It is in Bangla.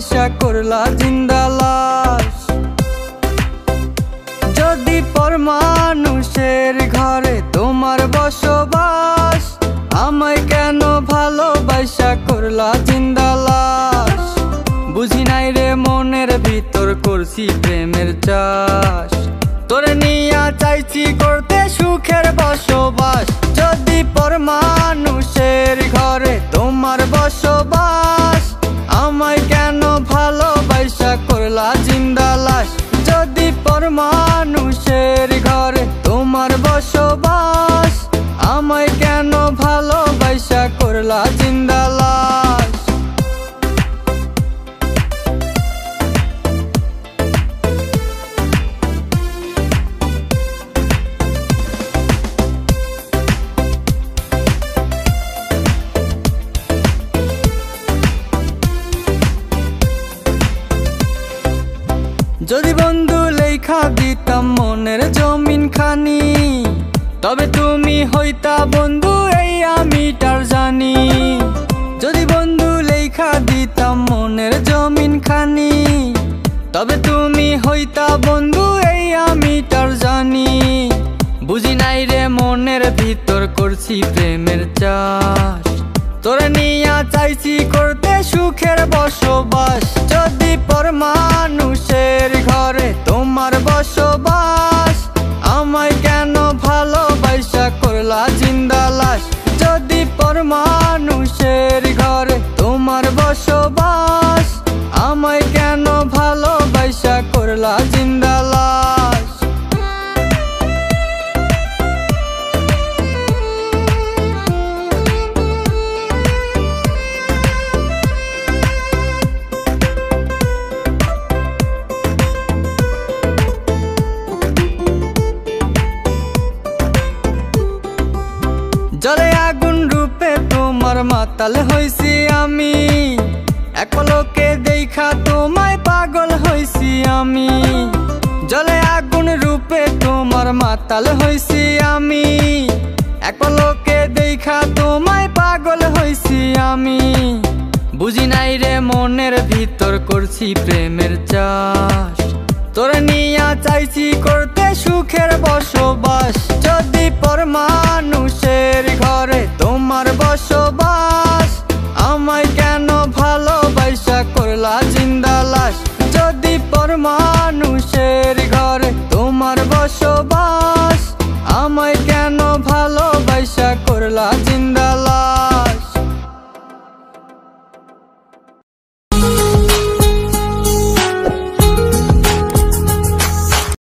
ভালোবাসা করলা জিন্দা লাশ। যদি পর মানুষের ঘরে তোমার বসবাস, আমায় কেন ভালোবাসা করলা জিন্দা লাশ। বুঝি নাই রে মনের ভিতর করছি প্রেমের চাষ, তোরে নিয়া চাইছি করতে সুখের বসবাস। যদি পর মানুষের ঘরে তোমার বসবাস, আমায় কেন ভালোবাসা করলা জিন্দা লাশ। যদি পর মানুষের ঘরে তোমার বসবাস, আমায় কেন ভালোবাসা করলা জিন্দা লাশ। যদি বন্ধু লেখা দিতাম মনের জমিন খানি, তবে তুমি হইতা বন্ধু এই আমি তার জানি। যদি বন্ধু লেখা দিতাম মনের জমিন খানি, তবে তুমি হইতা বন্ধু এই আমি তার জানি। বুঝি নাই রে মনের ভিতর করছি প্রেমের চাষ, তোরে নিয়া চাইছি করতে সুখের বসবাস। যদি পর মানুষের ঘরে তোমার বসবাস, আমায় কেন ভালোবাসা করলা জিন্দা লাশ। যদি পর মানুষের ঘরে তোমার বসবাস, আমায় কেন ভালোবাসা করলা জিন্দা লাশ। জলে আগুন রূপে তোমার মাতাল হইছি আমি, এক পলকে দেখা তোমায় পাগল হইছি আমি। জলে আগুন রূপে তোমার মাতাল হইছি আমি, এক পলকে দেখা তোমায় পাগল হইছি আমি। বুঝি নাই রে মনের ভিতর করছি প্রেমের চাষ, তোরে নিয়া চাইছি করতে সুখের বসবাস। যদি পর মানুষের ঘরে তোমার বসবাস, আমায় কেন ভালোবাসা করলা জিন্দা লাশ। যদি পর মানুষের